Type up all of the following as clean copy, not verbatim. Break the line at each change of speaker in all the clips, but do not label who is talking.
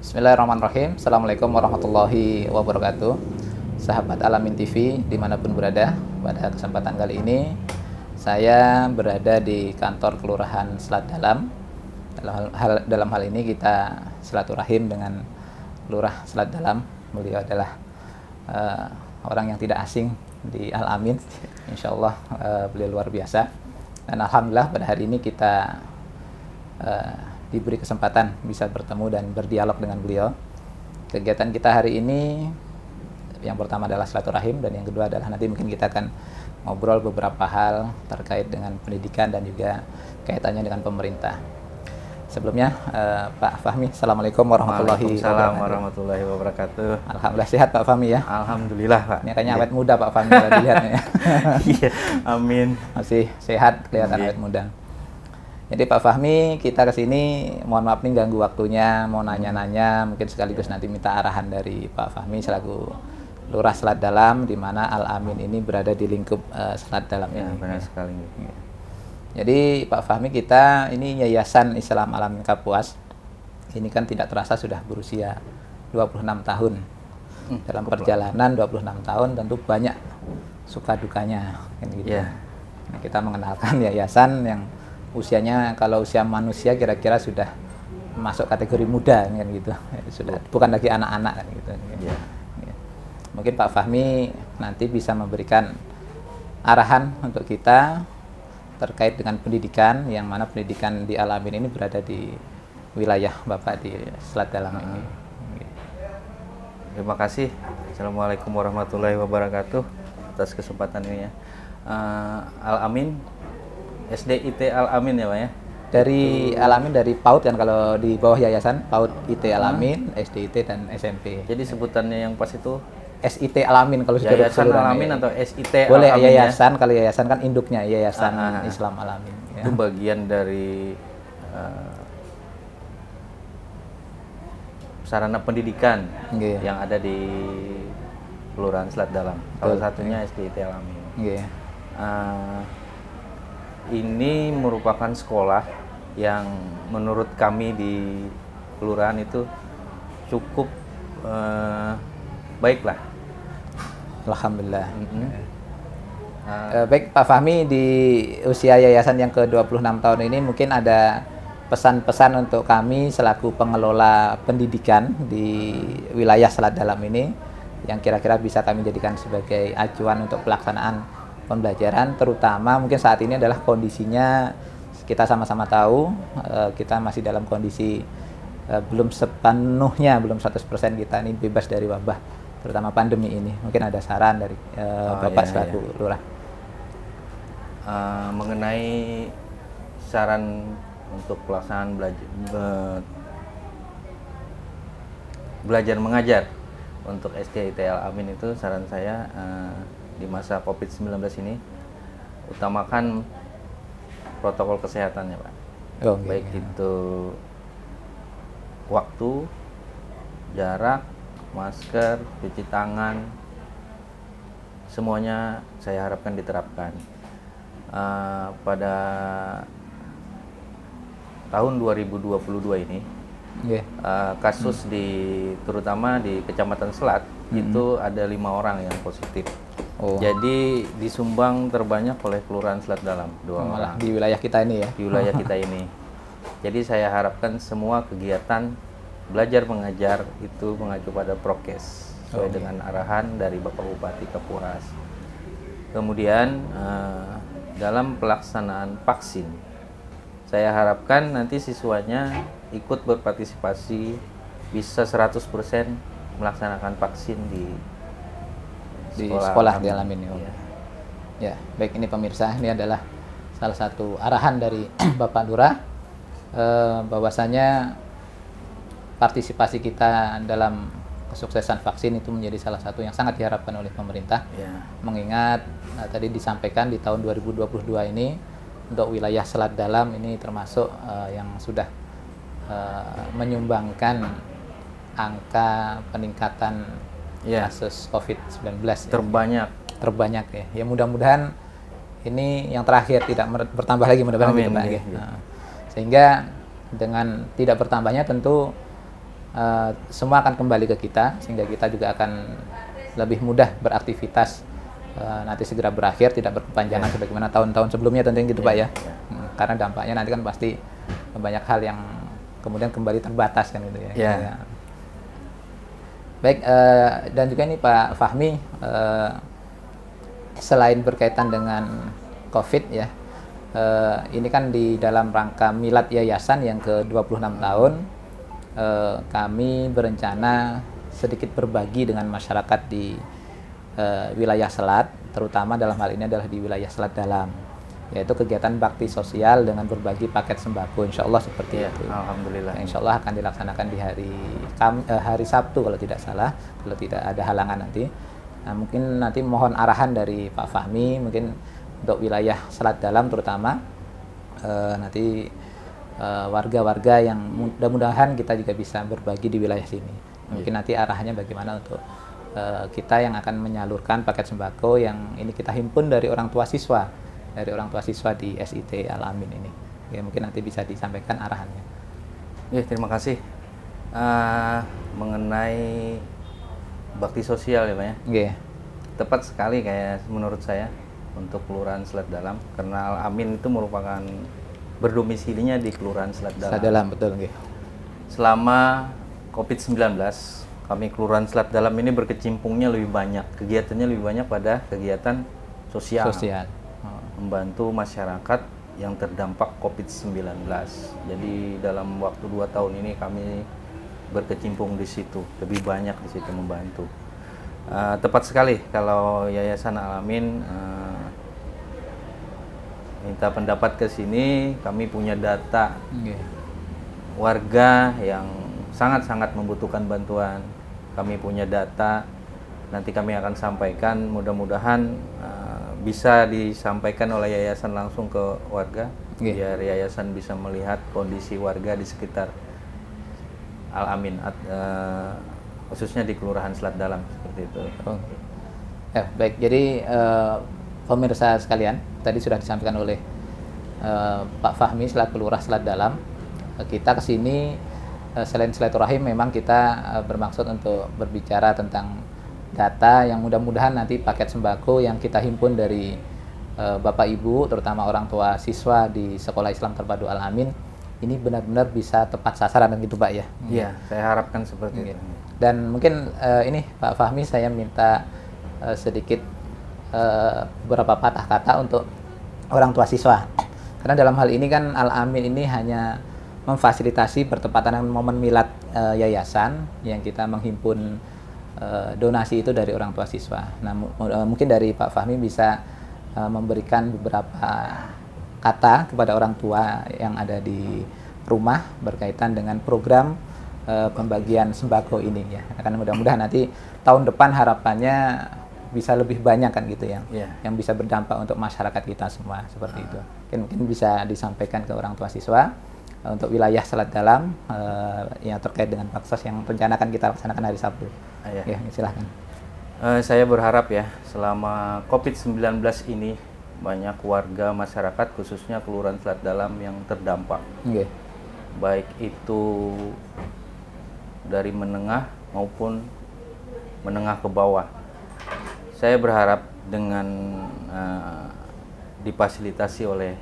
Bismillahirrahmanirrahim. Assalamualaikum warahmatullahi wabarakatuh. Sahabat Alamin TV dimanapun berada, pada kesempatan kali ini saya berada di kantor Kelurahan Selat Dalam. Dalam hal ini kita silaturahim dengan Lurah Selat Dalam. Beliau adalah orang yang tidak asing di Al-Amin. Insya Allah beliau luar biasa. Dan alhamdulillah pada hari ini kita diberi kesempatan bisa bertemu dan berdialog dengan beliau. Kegiatan kita hari ini yang pertama adalah silaturahim, dan yang kedua adalah nanti mungkin kita akan ngobrol beberapa hal terkait dengan pendidikan dan juga kaitannya dengan pemerintah. Sebelumnya Pak Fahmi, Assalamualaikum warahmatullahi wabarakatuh.
Waalaikumsalam warahmatullahi wabarakatuh.
Alhamdulillah sehat Pak Fahmi ya.
Alhamdulillah Pak.
Ini kayaknya awet muda Pak Fahmi kalau dilihatnya ya.
Iya, amin.
Masih sehat, kelihatan awet muda. Jadi Pak Fahmi, kita kesini, mohon maaf nih ganggu waktunya, mau nanya-nanya, mungkin sekaligus nanti minta arahan dari Pak Fahmi selaku Lurah Selat Dalam, di mana Al-Amin ini berada di lingkup Selat Dalam
Ya,
ini.
benar sekali.
Jadi Pak Fahmi, kita ini Yayasan Islam Al-Amin Kapuas, ini kan tidak terasa sudah berusia 26 tahun. Dalam perjalanan 26 tahun tentu banyak suka dukanya. Kan gitu.
Ya.
Nah, kita mengenalkan yayasan yang usianya, kalau usia manusia kira-kira sudah masuk kategori muda kan gitu. Sudah bukan lagi anak-anak kan gitu.
Ya.
Mungkin Pak Fahmi nanti bisa memberikan arahan untuk kita terkait dengan pendidikan, yang mana pendidikan di Al-Amin ini berada di wilayah Bapak di Selat Dalam ini.
Terima kasih. Assalamualaikum warahmatullahi wabarakatuh atas kesempatan ini ya. Al-Amin, SDIT Al-Amin ya Pak ya?
Dari Al-Amin, dari PAUD kan, kalau di bawah yayasan PAUD IT Al-Amin, SDIT dan SMP.
Jadi sebutannya yang pas itu
SIT Al-Amin kalau sudah
Yayasan
keseluruhan
Al-Amin
ya.
atau SIT
Boleh
Al-Amin
yayasan, kalau yayasan kan induknya Yayasan Islam Al-Amin.
ya? Itu bagian dari sarana pendidikan
Nggih.
yang ada di Kelurahan Selat Dalam. Salah satunya SDIT Al-Amin.
Nggih.
Ini merupakan sekolah yang menurut kami di kelurahan itu cukup baiklah.
Alhamdulillah. Baik Pak Fahmi, di usia yayasan yang ke-26 tahun ini mungkin ada pesan-pesan untuk kami selaku pengelola pendidikan di wilayah Selat Dalam ini yang kira-kira bisa kami jadikan sebagai acuan untuk pelaksanaan pembelajaran, terutama mungkin saat ini adalah kondisinya kita sama-sama tahu kita masih dalam kondisi belum sepenuhnya, belum 100% kita ini bebas dari wabah, terutama pandemi ini. Mungkin ada saran dari Bapak selaku Lurah.
Mengenai saran untuk pelaksanaan belajar mengajar untuk SDIT Al-Amin itu, saran saya di masa COVID-19 ini utamakan protokol kesehatannya Pak. Baik itu waktu, jarak, masker, cuci tangan, semuanya saya harapkan diterapkan. Pada tahun 2022 ini kasus terutama di Kecamatan Selat itu ada 5 orang yang positif. Jadi disumbang terbanyak oleh Kelurahan Selat Dalam, 2 orang.
Di wilayah kita ini ya?
Di wilayah kita ini. Jadi saya harapkan semua kegiatan belajar mengajar itu mengacu pada prokes sesuai dengan arahan dari Bapak Bupati Kapuas. Kemudian dalam pelaksanaan vaksin, saya harapkan nanti siswanya ikut berpartisipasi, bisa 100% melaksanakan vaksin di
sekolah di Al-Amin. Ya, baik, ini pemirsa, ini adalah salah satu arahan dari Bapak Lurah bahwasanya partisipasi kita dalam kesuksesan vaksin itu menjadi salah satu yang sangat diharapkan oleh pemerintah. Mengingat tadi disampaikan di tahun 2022 ini untuk wilayah Selat Dalam ini termasuk yang sudah menyumbangkan angka peningkatan kasus COVID-19 terbanyak ya. Ya mudah-mudahan ini yang terakhir, tidak bertambah lagi mudah-mudahan gitu Pak. Sehingga dengan tidak bertambahnya tentu semua akan kembali ke kita, sehingga kita juga akan lebih mudah beraktivitas, nanti segera berakhir, tidak berkepanjangan sebagaimana tahun-tahun sebelumnya tentunya gitu Pak ya. Karena dampaknya nanti kan pasti banyak hal yang kemudian kembali terbatas kan gitu ya. Ya. Baik, dan juga ini Pak Fahmi, selain berkaitan dengan COVID ya, ini kan di dalam rangka Milad Yayasan yang ke-26 tahun, kami berencana sedikit berbagi dengan masyarakat di wilayah Selat, terutama dalam hal ini adalah di wilayah Selat Dalam, yaitu kegiatan bakti sosial dengan berbagi paket sembako, insya Allah seperti itu.
Alhamdulillah.
Insya Allah akan dilaksanakan di hari Sabtu kalau tidak salah, kalau tidak ada halangan nanti. Nah, mungkin nanti mohon arahan dari Pak Fahmi, mungkin untuk wilayah Selat Dalam terutama, nanti warga-warga yang mudah-mudahan kita juga bisa berbagi di wilayah sini. Mungkin nanti arahnya bagaimana untuk kita yang akan menyalurkan paket sembako yang ini kita himpun dari orang tua siswa di SIT Al-Amin ini. Ya, mungkin nanti bisa disampaikan arahannya.
Ya, terima kasih. Mengenai bakti sosial ya Pak ya.
Yeah.
Tepat sekali kayak menurut saya untuk Kelurahan Selat Dalam, karena Al-Amin itu merupakan berdomisilinya di Kelurahan Selat Dalam.
Selat Dalam, betul. Okay.
Selama COVID-19, kami Kelurahan Selat Dalam ini berkecimpungnya lebih banyak, kegiatannya lebih banyak pada kegiatan sosial. Membantu masyarakat yang terdampak COVID-19. Jadi dalam waktu 2 tahun ini kami berkecimpung di situ, lebih banyak di situ membantu. Tepat sekali kalau Yayasan Al-Amin minta pendapat ke sini, kami punya data warga yang sangat-sangat membutuhkan bantuan. Kami punya data, nanti kami akan sampaikan, mudah-mudahan bisa disampaikan oleh yayasan langsung ke warga, biar yayasan bisa melihat kondisi warga di sekitar Al-Amin, khususnya di Kelurahan Selat Dalam, seperti itu.
Ya, baik, jadi pemirsa sekalian, tadi sudah disampaikan oleh Pak Fahmi selaku Lurah Selat Dalam. Kita kesini selain silaturahim, memang kita bermaksud untuk berbicara tentang data yang mudah-mudahan nanti paket sembako yang kita himpun dari Bapak Ibu, terutama orang tua siswa di Sekolah Islam Terpadu Al-Amin, ini benar-benar bisa tepat sasaran gitu Pak ya.
Iya, saya harapkan seperti itu.
Dan mungkin ini Pak Fahmi, saya minta sedikit beberapa patah kata untuk orang tua siswa. Karena dalam hal ini kan Al-Amin ini hanya memfasilitasi bertepatan dengan momen milad yayasan yang kita menghimpun donasi itu dari orang tua siswa. Nah, mungkin dari Pak Fahmi bisa memberikan beberapa kata kepada orang tua yang ada di rumah berkaitan dengan program pembagian sembako ini ya. Karena mudah-mudahan nanti tahun depan harapannya bisa lebih banyak kan gitu yang bisa berdampak untuk masyarakat kita semua seperti itu. Mungkin bisa disampaikan ke orang tua siswa untuk wilayah Selat Dalam yang terkait dengan baksos yang rencana akan kita laksanakan hari Sabtu. Ya, silahkan.
Saya berharap ya, selama COVID-19 ini banyak warga masyarakat khususnya Kelurahan Selat Dalam yang terdampak. Baik itu dari menengah maupun menengah ke bawah. Saya berharap dengan difasilitasi oleh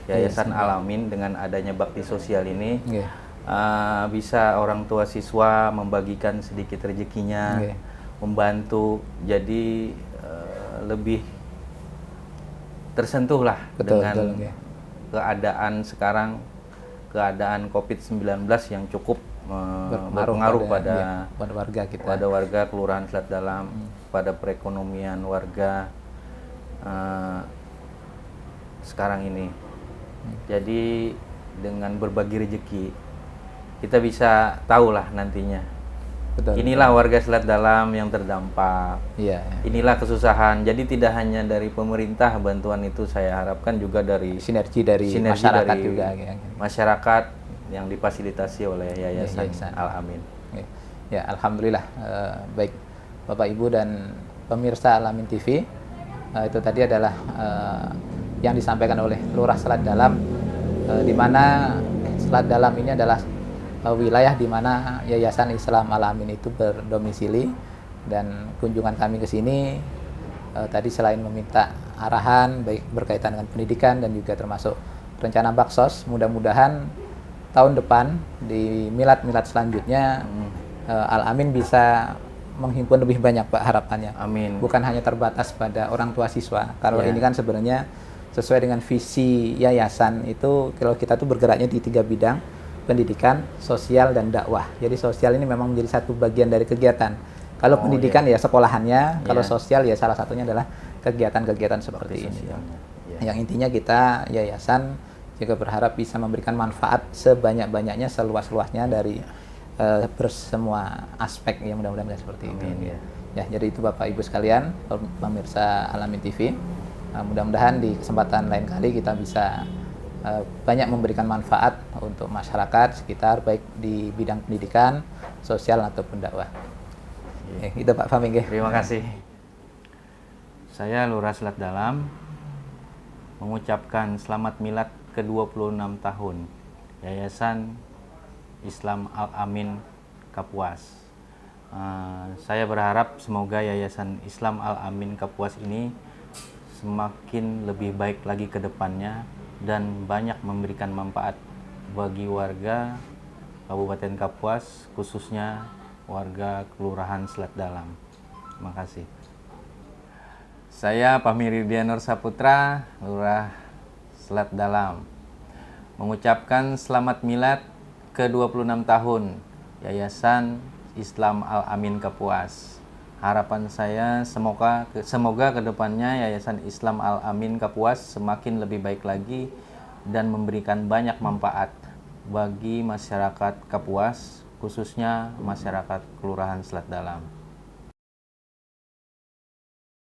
Yayasan Al-Amin dengan adanya bakti sosial ini, bisa orang tua siswa membagikan sedikit rezekinya, membantu, jadi lebih tersentuh lah dengan keadaan sekarang, keadaan COVID-19 yang cukup berpengaruh pada
warga kita,
pada warga Kelurahan Selat Dalam, pada perekonomian warga sekarang ini. Jadi dengan berbagi rezeki kita bisa tahulah nantinya. Inilah warga Selat Dalam yang terdampak. Inilah kesusahan. Jadi tidak hanya dari pemerintah bantuan itu, saya harapkan juga dari
sinergi dari masyarakat dari juga.
Masyarakat yang difasilitasi oleh Yayasan Al-Amin.
Ya, alhamdulillah. Baik Bapak Ibu dan pemirsa Al-Amin TV, itu tadi adalah yang disampaikan oleh Lurah Selat Dalam, di mana Selat Dalam ini adalah wilayah di mana Yayasan Islam Al-Amin itu berdomisili, dan kunjungan kami ke sini tadi selain meminta arahan baik berkaitan dengan pendidikan dan juga termasuk rencana baksos, mudah-mudahan tahun depan di milad-milad selanjutnya Al-Amin bisa menghimpun lebih banyak, Pak, harapannya.
Amin.
Bukan hanya terbatas pada orang tua siswa. Kalau
Ya.
ini kan sebenarnya sesuai dengan visi yayasan itu, kalau kita tuh bergeraknya di 3 bidang, pendidikan, sosial, dan dakwah. Jadi sosial ini memang menjadi satu bagian dari kegiatan. Kalau pendidikan ya sekolahannya, kalau sosial ya salah satunya adalah kegiatan-kegiatan seperti ini.
sosialnya. Ya.
Yang intinya kita yayasan juga berharap bisa memberikan manfaat sebanyak-banyaknya, seluas-luasnya dari bersemua aspek, yang mudah-mudahan seperti ini. Ya, jadi itu Bapak Ibu sekalian, pemirsa Al-Amin TV. Mudah-mudahan di kesempatan lain kali kita bisa banyak memberikan manfaat untuk masyarakat sekitar, baik di bidang pendidikan, sosial ataupun dakwah. Itu Pak Fahmi.
Terima kasih. Saya Lurah Selat Dalam mengucapkan selamat milad ke-26 tahun Yayasan Islam Al-Amin Kapuas. Saya berharap semoga Yayasan Islam Al-Amin Kapuas ini semakin lebih baik lagi ke depannya dan banyak memberikan manfaat bagi warga Kabupaten Kapuas, khususnya warga Kelurahan Selat Dalam. Terima kasih. Saya Fahmi Ridhianur Saputra, Lurah Selat Dalam, mengucapkan selamat milad ke-26 tahun Yayasan Islam Al-Amin Kapuas. Harapan saya semoga kedepannya Yayasan Islam Al-Amin Kapuas semakin lebih baik lagi dan memberikan banyak manfaat bagi masyarakat Kapuas, khususnya masyarakat Kelurahan Selat Dalam.